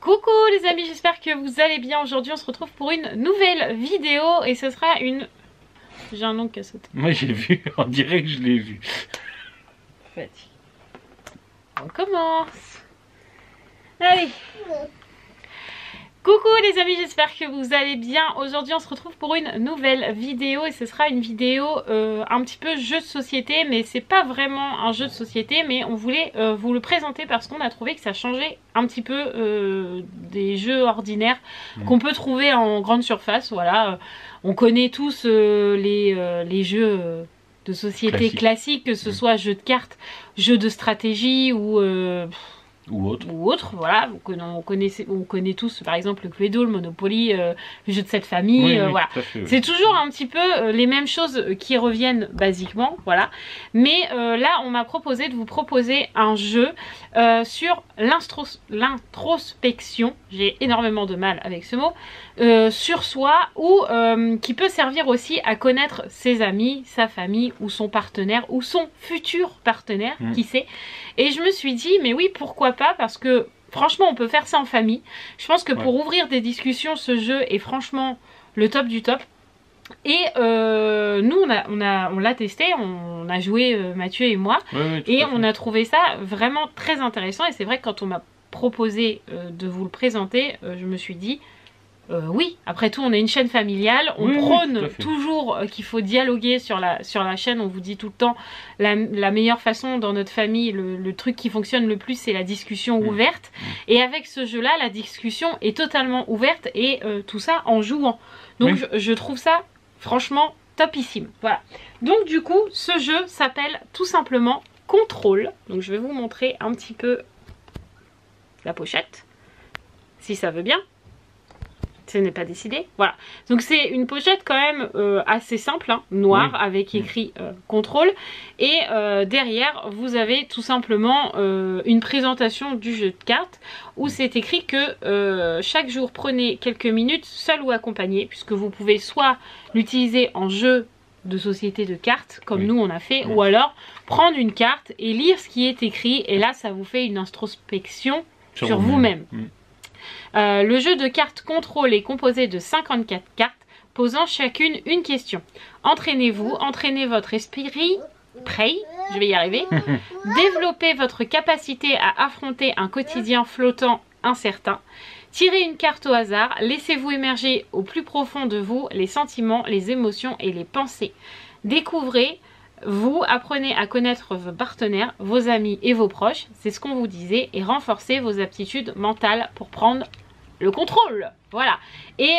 Coucou les amis, j'espère que vous allez bien. Aujourd'hui on se retrouve pour une nouvelle vidéo et ce sera une... J'ai un ongle qui a sauté. Moi j'ai vu, on dirait que je l'ai vu. Fatigue. On commence. Allez. Coucou les amis, j'espère que vous allez bien. Aujourd'hui on se retrouve pour une nouvelle vidéo et ce sera une vidéo un petit peu jeu de société, mais c'est pas vraiment un jeu de société, mais on voulait vous le présenter parce qu'on a trouvé que ça changeait un petit peu des jeux ordinaires qu'on peut trouver en grande surface. Voilà, on connaît tous les jeux de société classiques, que ce soit jeux de cartes, jeux de stratégie ou autre, voilà. On connaît tous par exemple le Cluedo, le Monopoly, le jeu de cette famille, voilà. C'est toujours un petit peu les mêmes choses qui reviennent basiquement, voilà. Mais là on m'a proposé de vous proposer un jeu sur l'introspection, j'ai énormément de mal avec ce mot, sur soi, ou qui peut servir aussi à connaître ses amis, sa famille ou son partenaire ou son futur partenaire, qui sait. Et je me suis dit mais oui, pourquoi pas, parce que franchement on peut faire ça en famille. Je pense que pour ouvrir des discussions, ce jeu est franchement le top du top. Et nous on l'a testé, on a joué Mathieu et moi, et on a trouvé ça vraiment très intéressant. Et c'est vrai que quand on m'a proposé de vous le présenter, je me suis dit oui, après tout on est une chaîne familiale, on prône toujours qu'il faut dialoguer sur la chaîne. On vous dit tout le temps la meilleure façon dans notre famille, le truc qui fonctionne le plus, c'est la discussion ouverte. Et avec ce jeu là, la discussion est totalement ouverte, et tout ça en jouant. Donc je trouve ça franchement topissime. Voilà, donc du coup ce jeu s'appelle tout simplement Contrôle. Donc je vais vous montrer un petit peu la pochette, si ça veut bien. Ce n'est pas décidé, voilà. Donc c'est une pochette quand même assez simple, hein, noire, avec écrit contrôle. Et derrière vous avez tout simplement une présentation du jeu de cartes, où c'est écrit que chaque jour prenez quelques minutes, seul ou accompagné, puisque vous pouvez soit l'utiliser en jeu de société de cartes comme nous on a fait, ou alors prendre une carte et lire ce qui est écrit, et là ça vous fait une introspection sur vous-même. Le jeu de cartes Contrôle est composé de 54 cartes, posant chacune une question. Entraînez-vous, entraînez votre esprit, je vais y arriver, développez votre capacité à affronter un quotidien flottant incertain. Tirez une carte au hasard, laissez-vous émerger au plus profond de vous les sentiments, les émotions et les pensées. Découvrez, vous apprenez à connaître vos partenaires, vos amis et vos proches, c'est ce qu'on vous disait, et renforcez vos aptitudes mentales pour prendre le contrôle. Voilà. Et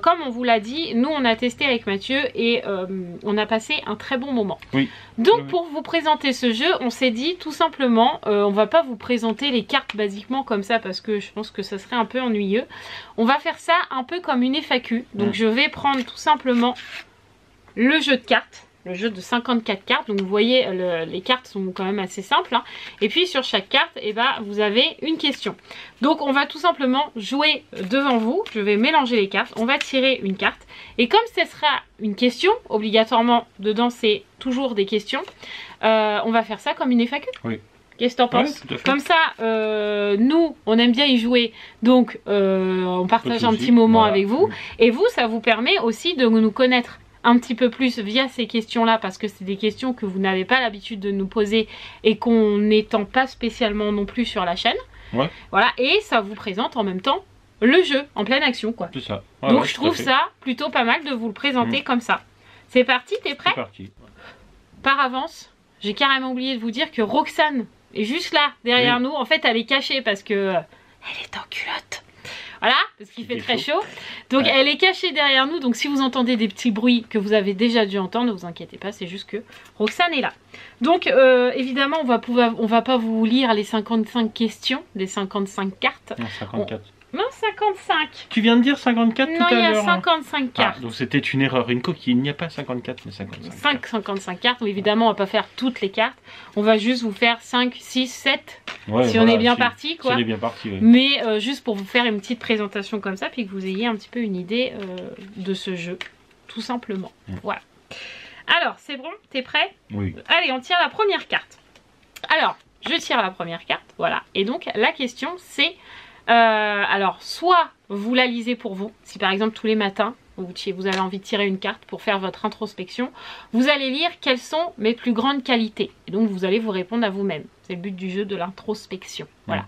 comme on vous l'a dit, nous on a testé avec Mathieu et on a passé un très bon moment. Donc pour vous présenter ce jeu, on s'est dit tout simplement, on va pas vous présenter les cartes basiquement comme ça, parce que je pense que ça serait un peu ennuyeux. On va faire ça un peu comme une FAQ. Donc je vais prendre tout simplement le jeu de cartes. Le jeu de 54 cartes, donc vous voyez les cartes sont quand même assez simples, hein. Et puis sur chaque carte, vous avez une question. Donc on va tout simplement jouer devant vous, je vais mélanger les cartes, on va tirer une carte, et comme ce sera une question, obligatoirement dedans c'est toujours des questions, on va faire ça comme une FAQ. Qu'est-ce que t'en penses? Comme ça, nous, on aime bien y jouer, donc on partage un petit moment avec vous, et vous, ça vous permet aussi de nous connaître un petit peu plus via ces questions là, parce que c'est des questions que vous n'avez pas l'habitude de nous poser et qu'on n'étend pas spécialement non plus sur la chaîne. Voilà, et ça vous présente en même temps le jeu en pleine action, quoi. C'est ça. Donc je trouve ça plutôt pas mal de vous le présenter comme ça. C'est parti, t'es prêt? C'est parti. Par avance, j'ai carrément oublié de vous dire que Roxane est juste là derrière nous. En fait elle est cachée parce que elle est en culotte. Voilà, parce qu'il fait très chaud. Donc elle est cachée derrière nous. Donc si vous entendez des petits bruits que vous avez déjà dû entendre, ne vous inquiétez pas, c'est juste que Roxane est là. Donc évidemment, on va pas vous lire les 55 questions, les 55 cartes. Non, 54. Non, 55. Tu viens de dire 54 tout à l'heure. Non, il y a 55 cartes. Donc c'était une erreur, une coquille. Il n'y a pas 54, mais 55. 55 cartes. Évidemment, on va pas faire toutes les cartes. On va juste vous faire 5, 6, 7. Si on est bien parti, quoi. Si on est bien parti, mais juste pour vous faire une petite présentation comme ça, puis que vous ayez un petit peu une idée de ce jeu, tout simplement. Voilà. Alors, c'est bon? T'es prêt? Oui. Allez, on tire la première carte. Alors, je tire la première carte, voilà. Et donc, la question, c'est... Alors, soit vous la lisez pour vous, si par exemple tous les matins, vous avez envie de tirer une carte pour faire votre introspection, vous allez lire quelles sont mes plus grandes qualités. Et donc, vous allez vous répondre à vous-même. C'est le but du jeu de l'introspection. Voilà.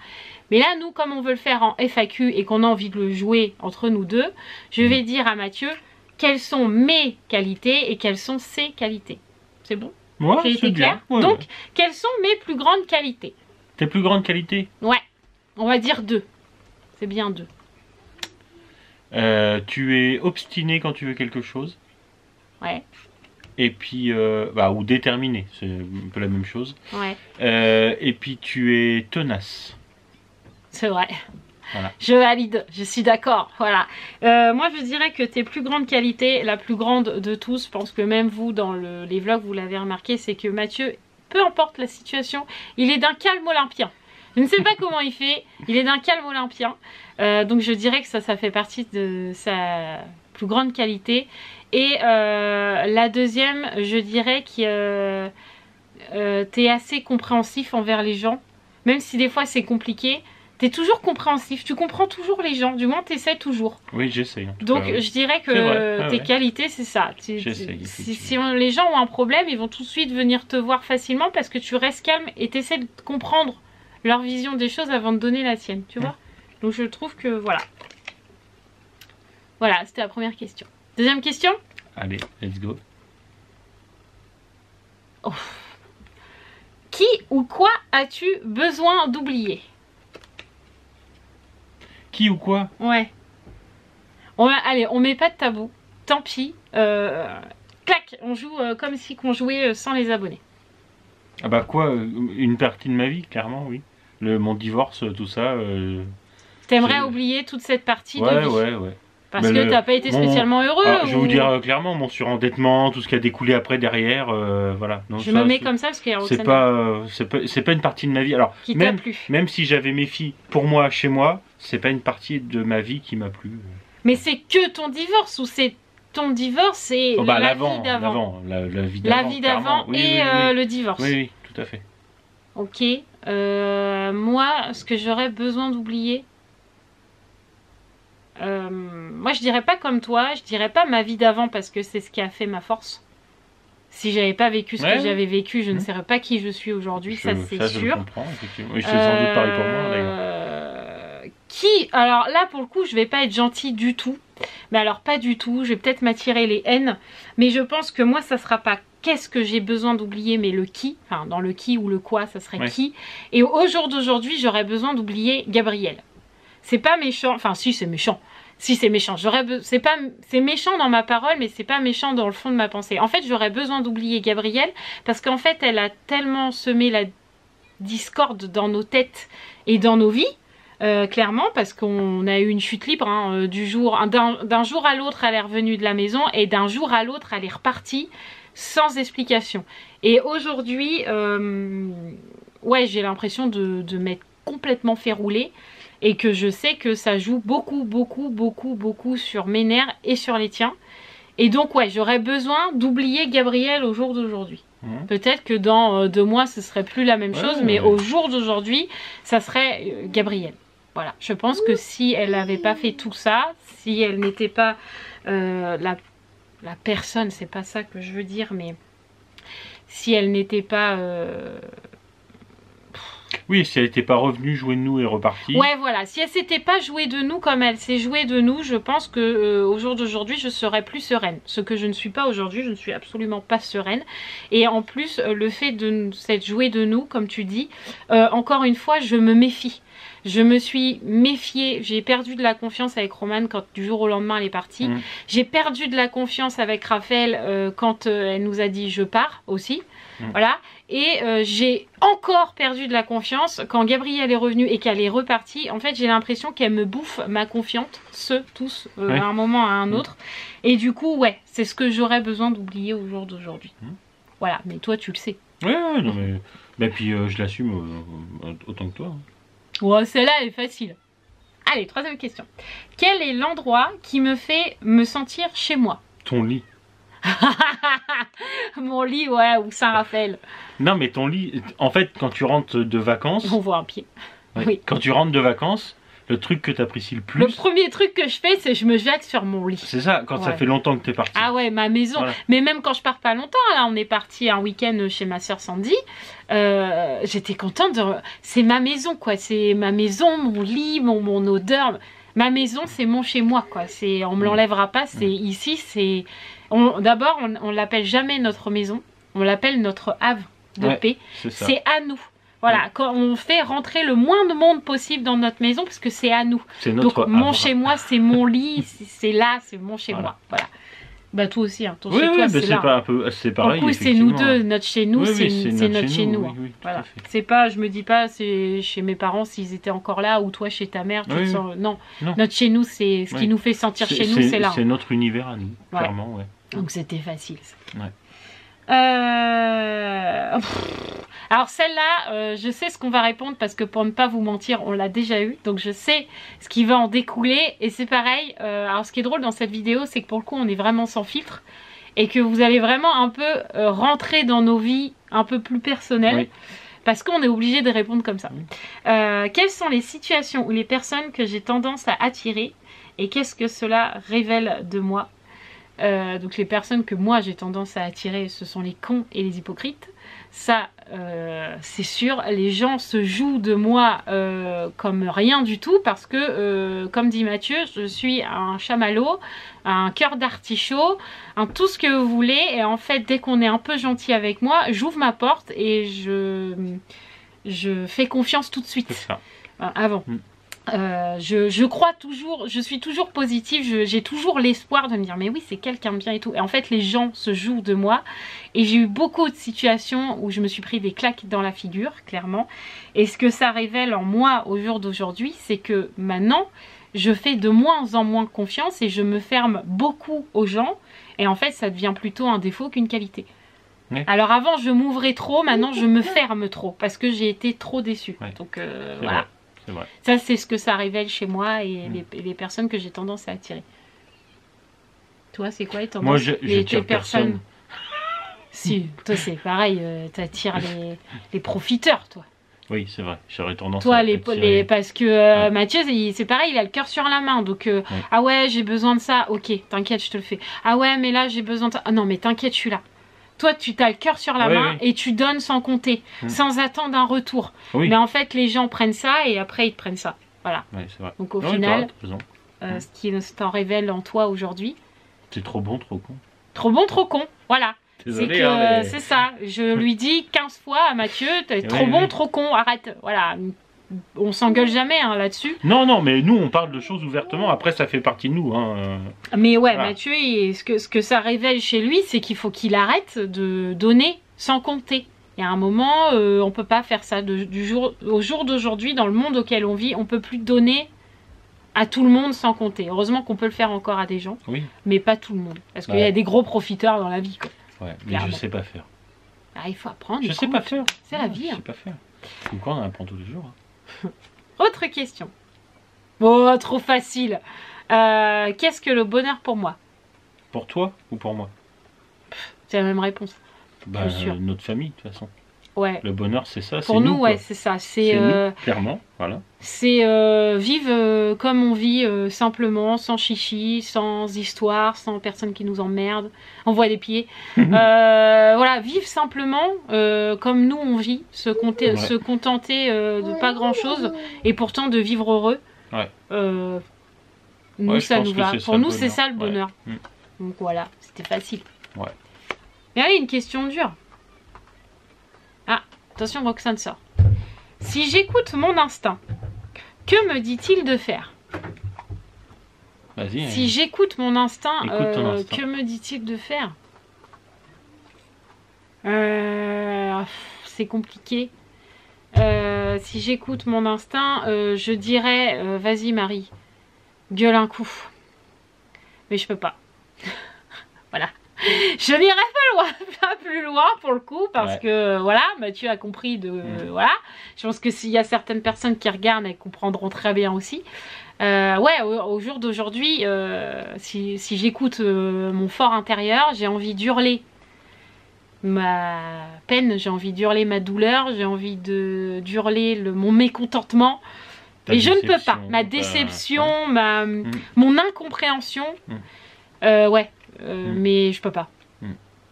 Mais là, nous, comme on veut le faire en FAQ et qu'on a envie de le jouer entre nous deux, je vais dire à Mathieu quelles sont mes qualités et quelles sont ses qualités. C'est bon? Ouais, j'ai été clair. Ouais, donc, quelles sont mes plus grandes qualités? Tes plus grandes qualités? Ouais. On va dire 2. C'est bien 2. Tu es obstiné quand tu veux quelque chose. Ouais. Et puis, ou déterminé, c'est un peu la même chose. Ouais. Et puis tu es tenace. C'est vrai. Voilà. Je valide, je suis d'accord. Voilà. Moi, je dirais que tes plus grandes qualités, la plus grande de tous, je pense que même vous, dans les vlogs, vous l'avez remarqué, c'est que Mathieu, peu importe la situation, il est d'un calme olympien. Je ne sais pas comment il fait, il est d'un calme olympien. Donc je dirais que ça fait partie de sa plus grande qualité. Et la deuxième, je dirais que tu es assez compréhensif envers les gens. Même si des fois c'est compliqué, tu es toujours compréhensif. Tu comprends toujours les gens, du moins tu essaies toujours. Oui, j'essaie. Donc je dirais que tes qualités, c'est ça. Si les gens ont un problème, ils vont tout de suite venir te voir facilement parce que tu restes calme et tu essaies de comprendre leur vision des choses avant de donner la tienne, tu vois. Donc je trouve que voilà. Voilà, c'était la première question. Deuxième question? Allez, let's go. Oh. Qui ou quoi as-tu besoin d'oublier? Qui ou quoi? Ouais. Allez, on met pas de tabou. Tant pis. Clac, on joue comme si on jouait sans les abonnés. Ah bah quoi, une partie de ma vie, clairement, oui. Mon divorce, tout ça. T'aimerais oublier toute cette partie de vie. Ouais. Parce que t'as pas été spécialement heureux. Alors, je vais vous dire clairement, mon surendettement, tout ce qui a découlé après derrière, voilà. Donc, je me mets comme ça parce qu'il y a c'est pas une partie de ma vie. Alors qui t'a plu. Même si j'avais mes filles pour moi, chez moi, c'est pas une partie de ma vie qui m'a plu. Mais c'est que ton divorce ou c'est ton divorce et la vie d'avant. La vie d'avant et le divorce. Oui, tout à fait. Ok. Moi, ce que j'aurais besoin d'oublier, moi je dirais pas comme toi, je dirais pas ma vie d'avant parce que c'est ce qui a fait ma force. Si j'avais pas vécu ce que j'avais vécu, je ne serais pas qui je suis aujourd'hui, ça c'est sûr. Je comprends, effectivement. Oui, c'est sans doute pareil pour moi d'ailleurs. Alors là pour le coup, je vais pas être gentille du tout. Mais alors pas du tout, je vais peut-être m'attirer les haines. Mais je pense que moi ça sera pas qu'est-ce que j'ai besoin d'oublier, mais le qui. Enfin dans le qui ou le quoi, ça serait qui. Et au jour d'aujourd'hui, j'aurais besoin d'oublier Gabriel. C'est pas méchant, enfin si c'est méchant. Si c'est méchant, c'est méchant dans ma parole, mais c'est pas méchant dans le fond de ma pensée. En fait, j'aurais besoin d'oublier Gabrielle parce qu'en fait, elle a tellement semé la discorde dans nos têtes et dans nos vies, clairement, parce qu'on a eu une chute libre hein, d'un jour à l'autre, elle est revenue de la maison et d'un jour à l'autre, elle est repartie sans explication. Et aujourd'hui, ouais, j'ai l'impression de m'être complètement fait rouler. Et que je sais que ça joue beaucoup sur mes nerfs et sur les tiens. Et donc ouais, j'aurais besoin d'oublier Gabriel au jour d'aujourd'hui. Peut-être que dans 2 mois, ce serait plus la même chose, mais au jour d'aujourd'hui, ça serait Gabriel. Voilà, je pense que si elle n'avait pas fait tout ça, si elle n'était pas la personne, c'est pas ça que je veux dire, mais si elle n'était pas... Oui, si elle n'était pas revenue jouer de nous et repartie. Ouais, voilà. Si elle s'était pas jouée de nous comme elle s'est jouée de nous, je pense que au jour d'aujourd'hui, je serais plus sereine. Ce que je ne suis pas aujourd'hui, je ne suis absolument pas sereine. Et en plus, le fait de s'être jouée de nous, comme tu dis, encore une fois, je me méfie. Je me suis méfiée, j'ai perdu de la confiance avec Romane quand du jour au lendemain elle est partie. J'ai perdu de la confiance avec Raphaël quand elle nous a dit je pars aussi. Voilà. Et j'ai encore perdu de la confiance quand Gabrielle est revenue et qu'elle est repartie. En fait, j'ai l'impression qu'elle me bouffe ma confiance, tous, à un moment à un autre. Et du coup, ouais, c'est ce que j'aurais besoin d'oublier au jour d'aujourd'hui. Voilà, mais toi, tu le sais. Ouais, non mais... Bah, puis je l'assume autant que toi. Ouais, celle-là, elle est facile. Allez, 3e question. Quel est l'endroit qui me fait me sentir chez moi? Ton lit. Mon lit, ouais, ou Saint-Raphaël. Non, mais ton lit, en fait, quand tu rentres de vacances... On voit un pied. Ouais, oui. Quand tu rentres de vacances, Le truc que tu apprécies le plus. Le premier truc que je fais, c'est je me jette sur mon lit. C'est ça, quand ça Ouais. fait longtemps que t'es parti. Ah ouais, ma maison. Voilà. Mais même quand je pars pas longtemps, là, on est parti un week-end chez ma soeur Sandy. J'étais contente de. C'est ma maison, quoi. C'est ma maison, mon lit, mon odeur. Ma maison, c'est mon chez moi, quoi. On me l'enlèvera pas. C'est ici, c'est. D'abord, on l'appelle jamais notre maison. On l'appelle notre havre de Ouais, paix. c'est ça. C'est à nous. Voilà, quand on fait rentrer le moins de monde possible dans notre maison, parce que c'est à nous. C'est notre Donc mon havre. chez moi, c'est mon lit, c'est là, c'est mon chez Voilà. moi. Voilà. Bah toi aussi, hein. Ton Oui, chez oui, toi, mais c'est là. pas un peu, c'est pareil. Du coup, c'est nous effectivement. deux, notre chez nous, Oui, c'est oui, notre chez nous. hein. Oui, oui, tout Voilà. à fait. C'est pas, je me dis pas, c'est chez mes parents s'ils étaient encore là, ou toi chez ta mère. Tu Oui, te oui. sens... Non, Non. notre chez nous, c'est ce qui Oui. nous fait sentir chez nous, c'est là. C'est notre univers à nous, Ouais. clairement, ouais. Donc c'était facile. Ouais. Alors celle-là, je sais ce qu'on va répondre parce que pour ne pas vous mentir, on l'a déjà eu. Donc je sais ce qui va en découler. Et c'est pareil, alors ce qui est drôle dans cette vidéo, c'est que pour le coup, on est vraiment sans filtre. Et que vous allez vraiment un peu rentrer dans nos vies un peu plus personnelles. Oui. Parce qu'on est obligé de répondre comme ça. Quelles sont les situations ou les personnes que j'ai tendance à attirer? Et qu'est-ce que cela révèle de moi? Donc les personnes que moi j'ai tendance à attirer, ce sont les cons et les hypocrites. Ça, c'est sûr. Les gens se jouent de moi comme rien du tout parce que, comme dit Mathieu, je suis un chamallow, un cœur d'artichaut, un tout ce que vous voulez. Et en fait, dès qu'on est un peu gentil avec moi, j'ouvre ma porte et je fais confiance tout de suite. C'est ça. Avant. Je crois toujours, je suis toujours positive, j'ai toujours l'espoir de me dire mais oui c'est quelqu'un de bien et tout. Et en fait les gens se jouent de moi et j'ai eu beaucoup de situations où je me suis pris des claques dans la figure, clairement. Et ce que ça révèle en moi au jour d'aujourd'hui, c'est que maintenant je fais de moins en moins confiance et je me ferme beaucoup aux gens. Et en fait ça devient plutôt un défaut qu'une qualité. Ouais. Alors avant je m'ouvrais trop, maintenant je me ferme trop parce que j'ai été trop déçue. Ouais. Donc C'est voilà. vrai. C'est vrai. Ça, c'est ce que ça révèle chez moi et les personnes que j'ai tendance à attirer. Toi, c'est quoi les tendances? Moi, j'attire personne. Si, toi, c'est pareil. T'attires les profiteurs, toi. Oui, c'est vrai. J'aurais tendance Toi, à attirer. parce que Ouais. Mathieu, c'est pareil, il a le cœur sur la main. Donc, ah ouais, j'ai besoin de ça. Ok, t'inquiète, je te le fais. Ah ouais, mais là, j'ai besoin de ça. Ah non, mais t'inquiète, je suis là. Toi, tu as le cœur sur la Oui, main oui. et tu donnes sans compter, sans attendre un retour. Oui. Mais en fait, les gens prennent ça et après, ils te prennent ça. Voilà. Ouais, c'est vrai. Donc, au Non, final, t'as raison. ce qui t'en révèle en toi aujourd'hui. C'est trop bon, trop con. Trop bon, trop con. Voilà. Désolé, C'est hein, mais- c'est ça. Je lui dis 15 fois à Mathieu, t'es Oui, trop bon, oui. trop con, arrête. Voilà. On s'engueule jamais hein, là-dessus. Non, non, mais nous, on parle de choses ouvertement. Après, ça fait partie de nous. Hein. Mais ouais, Voilà. Mathieu, ce que ça révèle chez lui, c'est qu'il faut qu'il arrête de donner sans compter. Il y a un moment, on peut pas faire ça. Au jour d'aujourd'hui, dans le monde auquel on vit, on peut plus donner à tout le monde sans compter. Heureusement qu'on peut le faire encore à des gens, Oui. mais pas tout le monde. Parce qu'il y Ouais. a des gros profiteurs dans la vie. Quoi. Ouais, mais Clairement. je sais pas faire. Ah, il faut apprendre. Je sais pas faire. C'est la Non, vie. Je hein. sais pas faire. Comme quoi, on en apprend tous les jours. hein. Autre question. Oh, trop facile. Qu'est-ce que le bonheur pour moi? Pour toi ou pour moi? C'est la même réponse. Bah, sûr. notre famille, de toute façon. Ouais. Le bonheur, c'est ça. Pour c'est nous, nous, ouais, quoi. c'est ça. C'est nous, clairement. Voilà. C'est vivre comme on vit, simplement, sans chichi, sans histoire, sans personne qui nous emmerde. On voit des pieds. Voilà, vivre simplement comme nous on vit, se contenter de pas grand chose et pourtant de vivre heureux. Ouais. Nous, Ouais, je ça pense nous que va. c'est ça, Pour le nous, c'est bonheur. ça le Ouais. bonheur. Mm. Donc voilà, c'était facile. Ouais. Mais allez, une question dure. Ah, attention, Roxane sort. Si j'écoute mon instinct, que me dit-il de faire? Vas-y. Si j'écoute mon instinct, Écoute ton instinct. que me dit-il de faire? C'est compliqué. Si j'écoute mon instinct, je dirais vas-y Marie, gueule un coup. Mais je peux pas. Voilà. Je n'irai pas loin, pas plus loin pour le coup, parce Ouais. que voilà, Mathieu a compris de voilà. Je pense que s'il y a certaines personnes qui regardent, elles comprendront très bien aussi. Ouais, au jour d'aujourd'hui, si j'écoute mon fort intérieur, j'ai envie d'hurler ma peine, j'ai envie d'hurler ma douleur, j'ai envie d'hurler mon mécontentement. Et je ne peux pas. Ma déception, déception, mon incompréhension, ouais, mais je peux pas.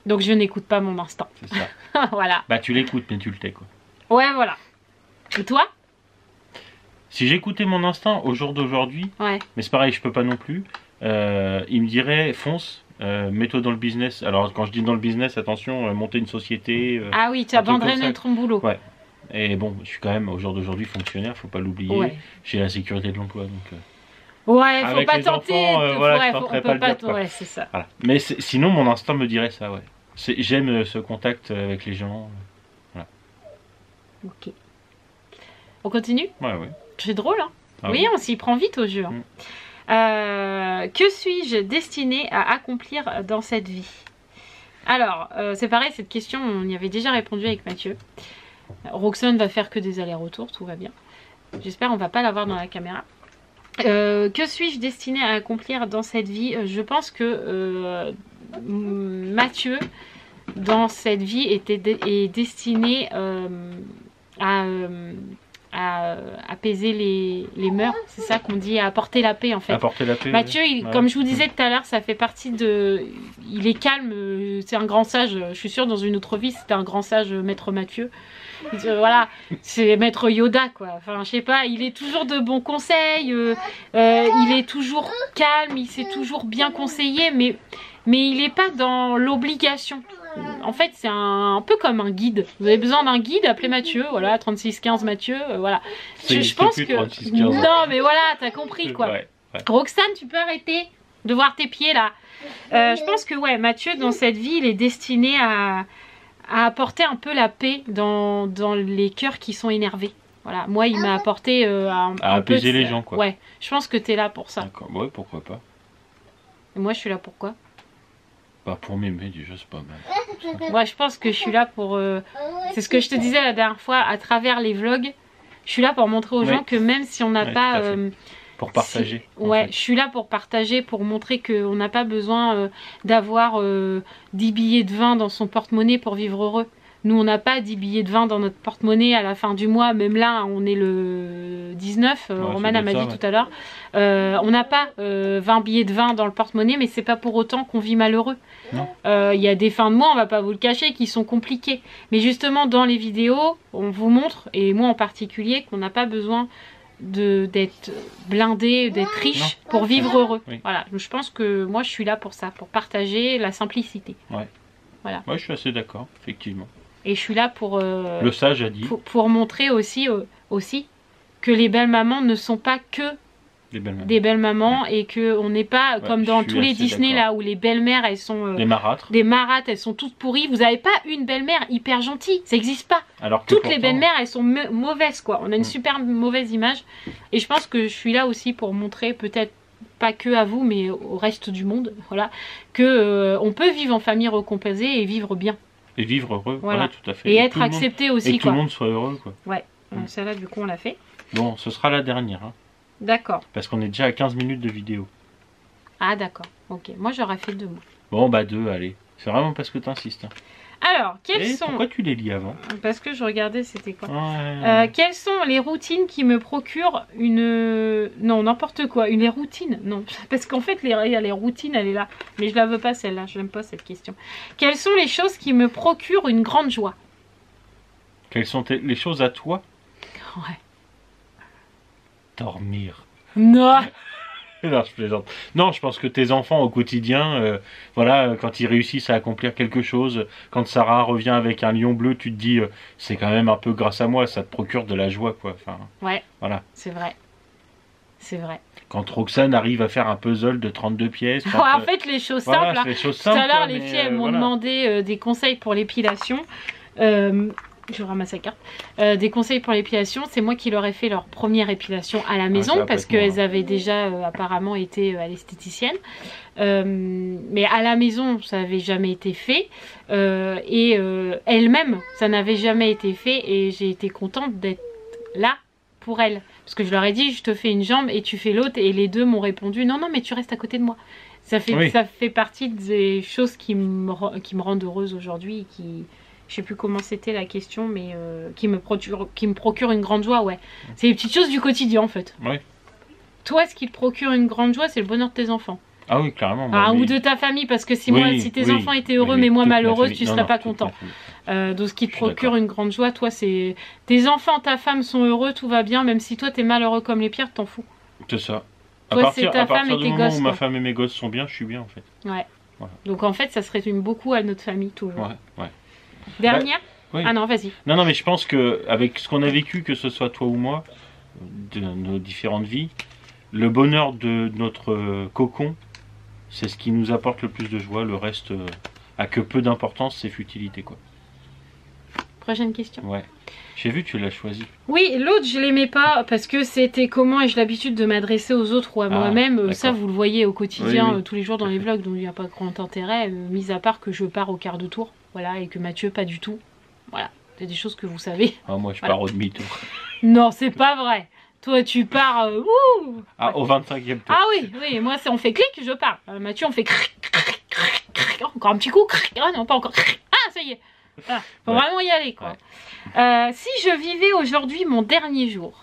Donc je n'écoute pas mon instinct. C'est ça. Voilà. Bah tu l'écoutes, mais tu le tais quoi. Ouais, voilà. Et toi? Si j'écoutais mon instinct au jour d'aujourd'hui, Ouais. mais c'est pareil, je peux pas non plus, il me dirait fonce, mets-toi dans le business. Alors quand je dis dans le business, attention, monter une société. Ah oui, tu abandonnes ton boulot. Ouais. Et bon, je suis quand même au jour d'aujourd'hui fonctionnaire, faut pas l'oublier. Ouais. J'ai la sécurité de l'emploi, donc. Ouais, faut avec pas les tenter. enfants, voilà, je on tenterai peut pas le pas. dire, quoi. Ouais, c'est ça. Voilà. Mais sinon, mon instinct me dirait ça, ouais. J'aime ce contact avec les gens. Ok. On continue? Ouais, ouais. C'est drôle, hein? Ah oui, on s'y prend vite au jeu. Que suis-je destinée à accomplir dans cette vie? Alors, c'est pareil, cette question, on y avait déjà répondu avec Mathieu. Roxane va faire que des allers-retours, tout va bien. J'espère on va pas l'avoir dans la caméra. Que suis-je destinée à accomplir dans cette vie? Je pense que Mathieu, dans cette vie, est destiné à apaiser les mœurs. C'est ça qu'on dit, à apporter la paix en fait. Apporter la paix. Mathieu, ouais. comme je vous disais tout à l'heure, ça fait partie de... Il est calme, c'est un grand sage. Je suis sûre dans une autre vie, c'était un grand sage, Maître Mathieu. Voilà, c'est Maître Yoda quoi. Enfin, je sais pas, il est toujours de bons conseils, il est toujours calme, il sait toujours bien conseiller, mais il n'est pas dans l'obligation. En fait, c'est un peu comme un guide. Vous avez besoin d'un guide, appelez Mathieu, voilà, 3615 Mathieu, voilà. Je pense que... 36, non, mais voilà, t'as compris quoi. Ouais. Roxane, tu peux arrêter de voir tes pieds là. Je pense que ouais, Mathieu, dans cette vie, il est destiné à apporter un peu la paix dans les cœurs qui sont énervés. Voilà, moi il m'a apporté à apaiser les gens quoi. Ouais, je pense que t'es là pour ça. D'accord, ouais, pourquoi pas. Et moi je suis là pour quoi? Bah pour m'aimer déjà c'est pas mal. Moi je pense que je suis là pour... c'est ce que je te disais la dernière fois à travers les vlogs. Je suis là pour montrer aux gens que même si on n'a pas... pour partager. Ouais, je suis là pour partager, pour montrer qu'on n'a pas besoin d'avoir 10 billets de vin dans son porte-monnaie pour vivre heureux. Nous, on n'a pas 10 billets de vin dans notre porte-monnaie à la fin du mois. Même là, on est le 19, Romane m'a dit tout à l'heure. On n'a pas 20 billets de vin dans le porte-monnaie, mais c'est pas pour autant qu'on vit malheureux. Il y a des fins de mois, on va pas vous le cacher, qui sont compliquées. Mais justement, dans les vidéos, on vous montre, et moi en particulier, qu'on n'a pas besoin d'être blindé, d'être riche pour vivre heureux. Oui. Voilà, je pense que moi je suis là pour ça, pour partager la simplicité. Ouais. Voilà. Ouais, je suis assez d'accord, effectivement. Et je suis là pour... le sage a dit. Pour montrer aussi que les belles mamans ne sont pas que des belles mamans et qu'on n'est pas comme dans tous les Disney là où les belles-mères elles sont... des marâtres. Des marâtres, elles sont toutes pourries. Vous n'avez pas une belle-mère hyper gentille, ça n'existe pas. Alors que toutes pourtant... les belles-mères elles sont mauvaises quoi. On a une super mauvaise image. Et je pense que je suis là aussi pour montrer peut-être pas que à vous mais au reste du monde, voilà, que on peut vivre en famille recomposée et vivre bien. Et vivre heureux, voilà, ouais, tout à fait. Et être accepté aussi, et que tout le monde soit heureux, quoi. Ouais, celle-là, du coup, on l'a fait. Bon, ce sera la dernière. Hein. D'accord. Parce qu'on est déjà à 15 minutes de vidéo. Ah, d'accord. Ok. Moi, j'aurais fait 2 mots. Bon, bah 2, allez. C'est vraiment parce que t'insistes. Hein. Alors, pourquoi tu les lis avant? Parce que je regardais, c'était quoi? Ouais. Quelles sont les routines qui me procurent une... Non, n'importe quoi. Les routines? Non. Parce qu'en fait, les routines, elle est là. Mais je la veux pas, celle-là. Je n'aime pas cette question. Quelles sont les choses qui me procurent une grande joie? Quelles sont les choses à toi? Ouais. Dormir. Non. Non, je plaisante. Non, je pense que tes enfants au quotidien, voilà, quand ils réussissent à accomplir quelque chose, quand Sarah revient avec un lion bleu, tu te dis, c'est quand même un peu grâce à moi, ça te procure de la joie, quoi. Enfin, ouais, voilà. C'est vrai. C'est vrai. Quand Roxane arrive à faire un puzzle de 32 pièces. Quand, en fait, les choses simples. Voilà, les choses simples. Tout à l'heure, les filles, elles m'ont demandé des conseils pour l'épilation. Je ramasse la carte. Des conseils pour l'épilation, c'est moi qui leur ai fait leur première épilation à la maison parce qu'elles avaient déjà apparemment été à l'esthéticienne. Mais à la maison, ça n'avait jamais été fait. Et elles-mêmes, ça n'avait jamais été fait. Et j'ai été contente d'être là pour elles. Parce que je leur ai dit, je te fais une jambe et tu fais l'autre. Et les deux m'ont répondu, non, non, mais tu restes à côté de moi. Ça fait partie des choses qui me rendent heureuse aujourd'hui et Je sais plus comment c'était la question, mais qui me procure une grande joie, ouais. C'est les petites choses du quotidien, en fait. Ouais. Toi, ce qui te procure une grande joie, c'est le bonheur de tes enfants. Ah oui, clairement. Ou de ta famille, parce que si tes enfants étaient heureux, mais moi malheureuse, tu serais pas content. Donc ce qui te procure une grande joie, toi, c'est tes enfants, ta femme sont heureux, tout va bien, même si toi t'es malheureux comme les pierres, t'en fous. C'est ça. Toi, c'est ta femme et tes gosses. Où ma femme et mes gosses sont bien, je suis bien en fait. Ouais. Voilà. Donc en fait, ça se résume beaucoup à notre famille toujours. Ouais. Dernière. Oui. Ah non, vas-y. Non, mais je pense que avec ce qu'on a vécu, que ce soit toi ou moi, de nos différentes vies, le bonheur de notre cocon, c'est ce qui nous apporte le plus de joie. Le reste a que peu d'importance, c'est futilité quoi. Prochaine question. Ouais. J'ai vu, tu l'as choisi. Oui, l'autre je l'aimais pas parce que c'était comment ai-je l'habitude de m'adresser aux autres ou à moi-même. Ça vous le voyez au quotidien, tous les jours dans les vlogs, donc il n'y a pas grand intérêt, mis à part que je pars au quart de tour, voilà, et que Mathieu pas du tout. Voilà, c'est des choses que vous savez. Ah, moi je pars au demi-tour. Non, c'est pas vrai. Toi, tu pars au 25e tour. Ah oui, moi, on fait clic, je pars. Mathieu, on fait cric, cric, cric, cric. Encore un petit coup. Cric. Ah non, pas encore. Ah, ça y est. Voilà. Faut vraiment y aller, quoi. Si je vivais aujourd'hui mon dernier jour,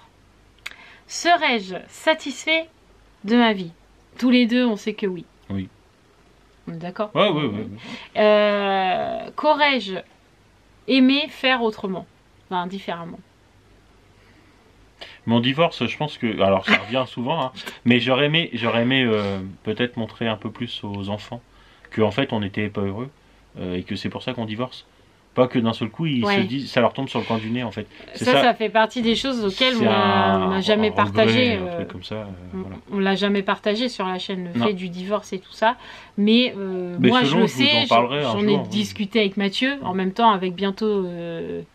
serais-je satisfait de ma vie? Tous les deux, on sait que oui. Oui. On est d'accord? Oui. Qu'aurais-je aimé faire autrement? Enfin, différemment. Mon divorce, je pense que... Alors, ça revient souvent, hein, mais j'aurais aimé peut-être montrer un peu plus aux enfants qu'en fait, on n'était pas heureux et que c'est pour ça qu'on divorce. Pas que d'un seul coup, ils se disent, ça leur tombe sur le coin du nez, en fait. Ça fait partie des choses auxquelles on n'a jamais partagé. Un truc comme ça, voilà. On l'a jamais partagé sur la chaîne, le fait du divorce et tout ça. Mais moi, je le sais, j'en ai discuté avec Mathieu. En même temps, avec bientôt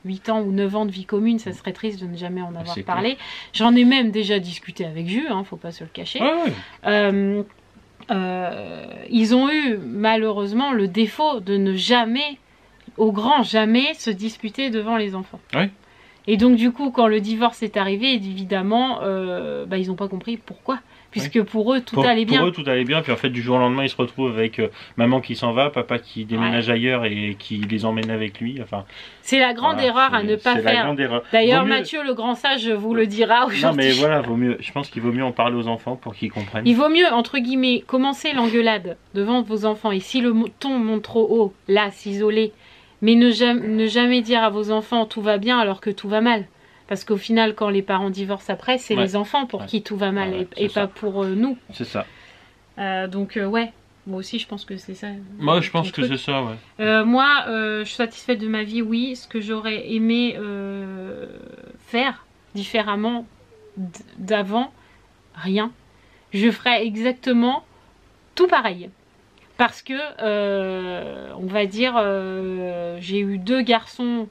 8 ans ou 9 ans de vie commune, ça serait triste de ne jamais en avoir parlé. J'en ai même déjà discuté avec Jus, faut pas se le cacher. Ils ont eu, malheureusement, le défaut de ne jamais... au grand jamais se disputer devant les enfants. Oui. Et donc du coup quand le divorce est arrivé, évidemment ils n'ont pas compris pourquoi, puisque pour eux tout allait bien. Pour eux tout allait bien, puis en fait du jour au lendemain ils se retrouvent avec maman qui s'en va, papa qui déménage ailleurs et qui les emmène avec lui. Enfin, c'est la grande erreur à ne pas faire. D'ailleurs Mathieu le grand sage vous le dira aujourd'hui. Non mais voilà, vaut mieux, je pense qu'il vaut mieux en parler aux enfants pour qu'ils comprennent. Il vaut mieux entre guillemets commencer l'engueulade devant vos enfants et si le ton monte trop haut, là s'isoler. Mais ne jamais dire à vos enfants tout va bien alors que tout va mal. Parce qu'au final, quand les parents divorcent après, c'est les enfants pour qui tout va mal et pas pour nous. C'est ça. Donc, moi aussi, je pense que c'est ça. Moi, je pense que c'est ça, moi, je suis satisfaite de ma vie, oui. Ce que j'aurais aimé faire différemment d'avant, rien. Je ferais exactement tout pareil. Parce que, on va dire, j'ai eu 2 garçons,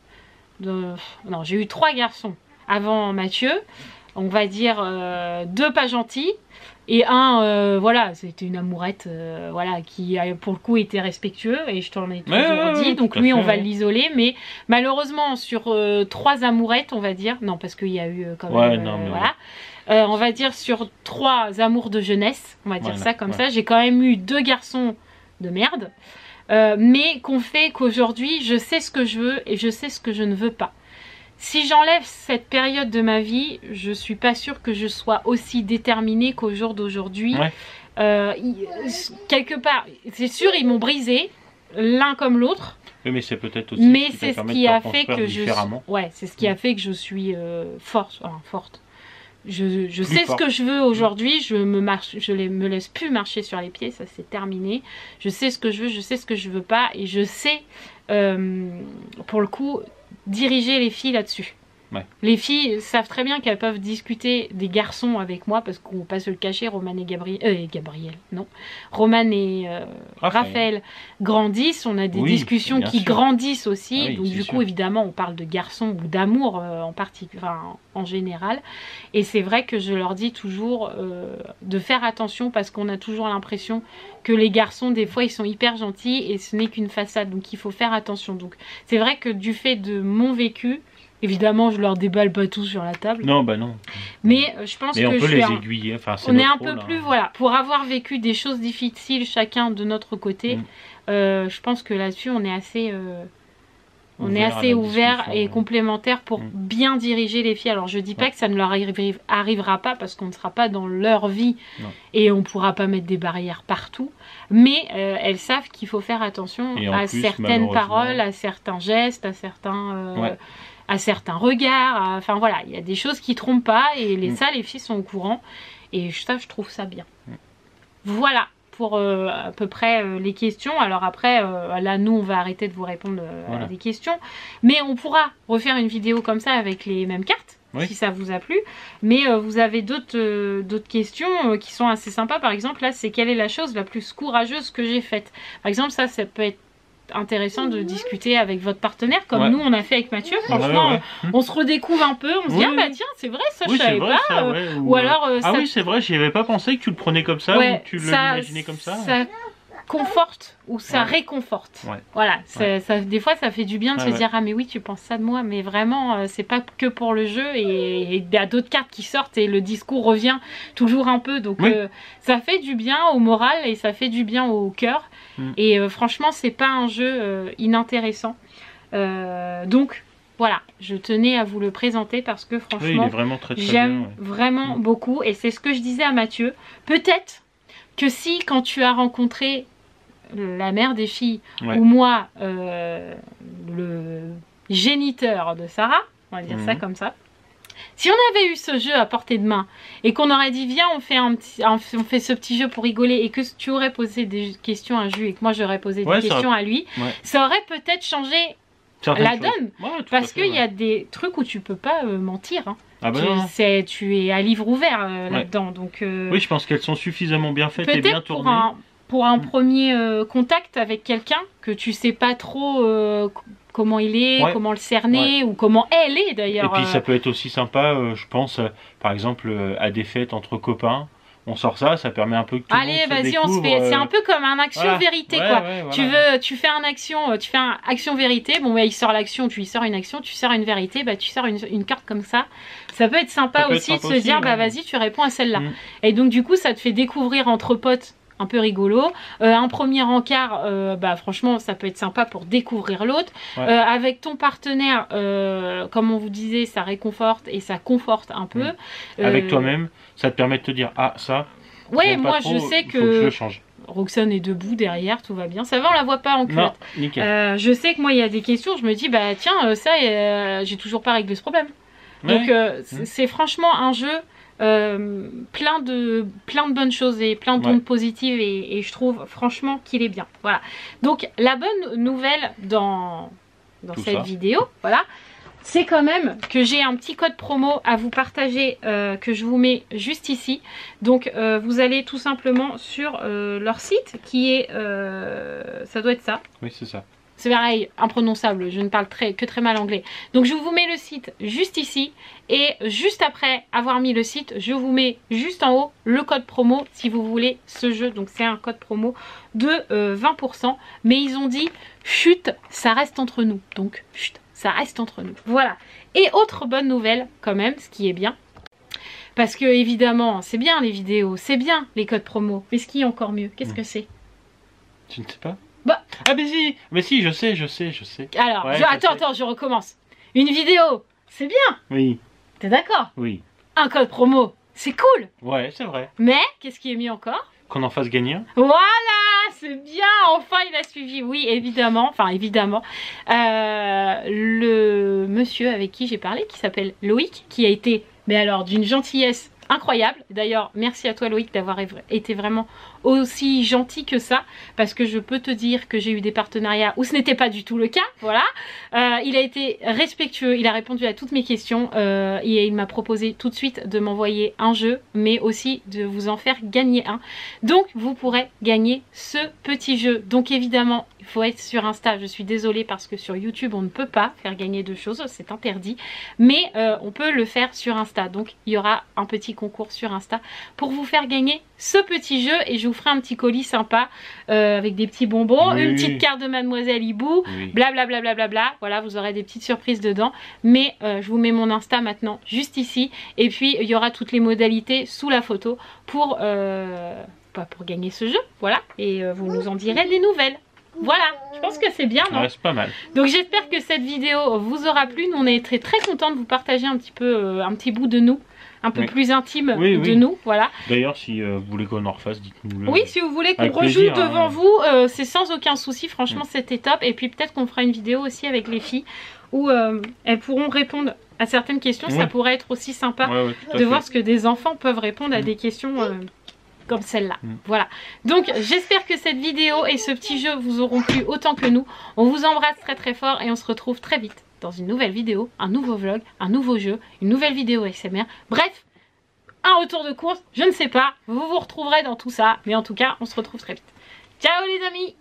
non, j'ai eu 3 garçons avant Mathieu, on va dire 2 pas gentils, et un, voilà, c'était une amourette, voilà, qui pour le coup était respectueux, et je t'en ai toujours dit, donc lui on va l'isoler, mais malheureusement sur 3 amourettes, on va dire, non, parce qu'il y a eu quand même, voilà. On va dire sur 3 amours de jeunesse, on va dire ça comme ça, j'ai quand même eu 2 garçons de merde, mais qu'on fait qu'aujourd'hui je sais ce que je veux et je sais ce que je ne veux pas. Si j'enlève cette période de ma vie, je suis pas sûre que je sois aussi déterminée qu'au jour d'aujourd'hui. Quelque part, c'est sûr, ils m'ont brisé l'un comme l'autre. Oui, mais c'est peut-être aussi. Mais c'est ce qui a fait que c'est ce qui a fait que je suis forte. Je sais ce que je veux aujourd'hui, je me laisse plus marcher sur les pieds, ça c'est terminé. Je sais ce que je veux, je sais ce que je veux pas et je sais pour le coup diriger les filles là-dessus. Les filles savent très bien qu'elles peuvent discuter des garçons avec moi parce qu'on va pas se le cacher, Roman et Gabriel, non. Roman et Raphaël grandissent, on a des discussions qui grandissent aussi, donc du coup évidemment on parle de garçons ou d'amour en particulier, en général, et c'est vrai que je leur dis toujours de faire attention parce qu'on a toujours l'impression que les garçons des fois ils sont hyper gentils et ce n'est qu'une façade, donc il faut faire attention. Donc c'est vrai que du fait de mon vécu, évidemment, je leur déballe pas tout sur la table. Non, bah non. Mais je pense que on peut les aiguiller. Enfin, on est un peu plus, voilà, pour avoir vécu des choses difficiles chacun de notre côté. Je pense que là-dessus, on est assez, On est assez ouvert et complémentaire pour bien diriger les filles. Alors je dis pas que ça ne leur arrivera pas parce qu'on ne sera pas dans leur vie et on pourra pas mettre des barrières partout. Mais elles savent qu'il faut faire attention à certaines paroles, à certains gestes, à certains regards. Enfin voilà, il y a des choses qui trompent pas et ça les filles sont au courant. Et ça, je trouve ça bien. Voilà. Pour à peu près les questions. Alors après, là, nous, on va arrêter de vous répondre à des questions. Mais on pourra refaire une vidéo comme ça avec les mêmes cartes, si ça vous a plu. Mais vous avez d'autres questions qui sont assez sympas. Par exemple, là, c'est quelle est la chose la plus courageuse que j'ai faite. Par exemple, ça peut être intéressant de discuter avec votre partenaire comme nous on a fait avec Mathieu. Franchement on se redécouvre un peu, on se dit ah bah tiens c'est vrai ça je savais pas ça, ou alors ah oui c'est vrai, j'y avais pas pensé que tu le prenais comme ça ou tu l'imaginais comme ça. Ça conforte ou ça réconforte. Voilà, des fois ça fait du bien de se dire ah mais oui tu penses ça de moi, mais vraiment c'est pas que pour le jeu et il y a d'autres cartes qui sortent et le discours revient toujours un peu, donc ça fait du bien au moral et ça fait du bien au cœur et franchement c'est pas un jeu inintéressant, donc voilà, je tenais à vous le présenter parce que franchement j'aime vraiment beaucoup et c'est ce que je disais à Mathieu. Peut-être que si quand tu as rencontré la mère des filles ou moi le géniteur de Sarah, on va dire ça comme ça, si on avait eu ce jeu à portée de main et qu'on aurait dit viens on fait ce petit jeu pour rigoler et que tu aurais posé des questions à Jules et que moi j'aurais posé des questions à lui, ça aurait peut-être changé la donne parce qu'il y a des trucs où tu peux pas mentir hein. Ah bah tu es à livre ouvert là-dedans, donc oui je pense qu'elles sont suffisamment bien faites et bien tournées pour un premier contact avec quelqu'un que tu sais pas trop comment il est, comment le cerner ou comment elle est d'ailleurs. Et puis ça peut être aussi sympa, je pense par exemple à des fêtes entre copains. On sort ça, ça permet un peu que tout le monde se vas-y, on se fait. C'est un peu comme un action-vérité, quoi. Tu fais un action-vérité. Bon, il sort l'action, tu y sors une action, tu sors une vérité, bah, tu sors une carte comme ça. Ça peut être sympa aussi de se dire, bah, vas-y, tu réponds à celle-là. Et donc, du coup, ça te fait découvrir entre potes un peu rigolo. Un premier encart, bah, franchement, ça peut être sympa pour découvrir l'autre. Avec ton partenaire, comme on vous disait, ça réconforte et ça conforte un peu. Avec toi-même, ça te permet de te dire, ah, ça, moi trop, je sais que je le change. Roxane est debout derrière, tout va bien. Ça va, on la voit pas en culotte. Non, nickel. Je sais que moi, il y a des questions, je me dis, bah tiens, ça, j'ai toujours pas réglé ce problème. Donc, c'est franchement un jeu plein de bonnes choses et plein d'ondes positives et je trouve franchement qu'il est bien. Voilà. Donc, la bonne nouvelle dans cette vidéo, voilà, c'est quand même que j'ai un petit code promo à vous partager que je vous mets juste ici. Donc vous allez tout simplement sur leur site qui est, ça doit être ça. Oui c'est ça. C'est pareil, imprononçable, je ne parle que très mal anglais. Donc je vous mets le site juste ici et juste après avoir mis le site, je vous mets juste en haut le code promo si vous voulez ce jeu. Donc c'est un code promo de 20%. Mais ils ont dit, chut, ça reste entre nous. Donc chut. Ça reste entre nous. Voilà. Et autre bonne nouvelle quand même, ce qui est bien. Parce que évidemment, c'est bien les vidéos, c'est bien les codes promo. Mais ce qui est encore mieux, qu'est-ce que c'est? Tu ne sais pas? Bah. Ah mais si, je sais. Alors, attends, je recommence. Une vidéo, c'est bien. Oui. T'es d'accord? Oui. Un code promo, c'est cool. Ouais, c'est vrai. Mais, qu'est-ce qui est mieux encore? Qu'on en fasse gagner un. Voilà, c'est bien, enfin il a suivi, oui évidemment, le monsieur avec qui j'ai parlé, qui s'appelle Loïc, qui a été, mais alors d'une gentillesse incroyable, d'ailleurs merci à toi Loïc d'avoir été vraiment aussi gentil que ça, parce que je peux te dire que j'ai eu des partenariats où ce n'était pas du tout le cas, voilà. Il a été respectueux, il a répondu à toutes mes questions et il m'a proposé tout de suite de m'envoyer un jeu, mais aussi de vous en faire gagner un. Donc vous pourrez gagner ce petit jeu. Donc évidemment, il faut être sur Insta, je suis désolée parce que sur YouTube on ne peut pas faire gagner de choses, c'est interdit, mais on peut le faire sur Insta. Donc il y aura un petit concours sur Insta pour vous faire gagner ce petit jeu et je vous ferai un petit colis sympa avec des petits bonbons, une petite carte de Mademoiselle Hibou, blablabla, bla bla bla. Voilà, vous aurez des petites surprises dedans. Mais je vous mets mon Insta maintenant juste ici. Et puis il y aura toutes les modalités sous la photo pour gagner ce jeu. Voilà, et vous nous en direz des nouvelles. Voilà, je pense que c'est bien, non? Ouais, c'est pas mal. Donc j'espère que cette vidéo vous aura plu. Nous, on est très très contents de vous partager un petit peu, un petit bout de nous, un peu plus intime de nous, voilà. D'ailleurs, si vous voulez qu'on en refasse, dites-nous. Oui, si vous voulez qu'on rejoue plaisir, devant vous, c'est sans aucun souci. Franchement, c'était top. Et puis peut-être qu'on fera une vidéo aussi avec les filles où elles pourront répondre à certaines questions. Ça pourrait être aussi sympa de voir ce que des enfants peuvent répondre à des questions comme celle-là. Voilà. Donc j'espère que cette vidéo et ce petit jeu vous auront plu autant que nous. On vous embrasse très très fort et on se retrouve très vite dans une nouvelle vidéo, un nouveau vlog, un nouveau jeu, une nouvelle vidéo ASMR. Bref, un retour de course, je ne sais pas. Vous vous retrouverez dans tout ça. Mais en tout cas, on se retrouve très vite. Ciao les amis!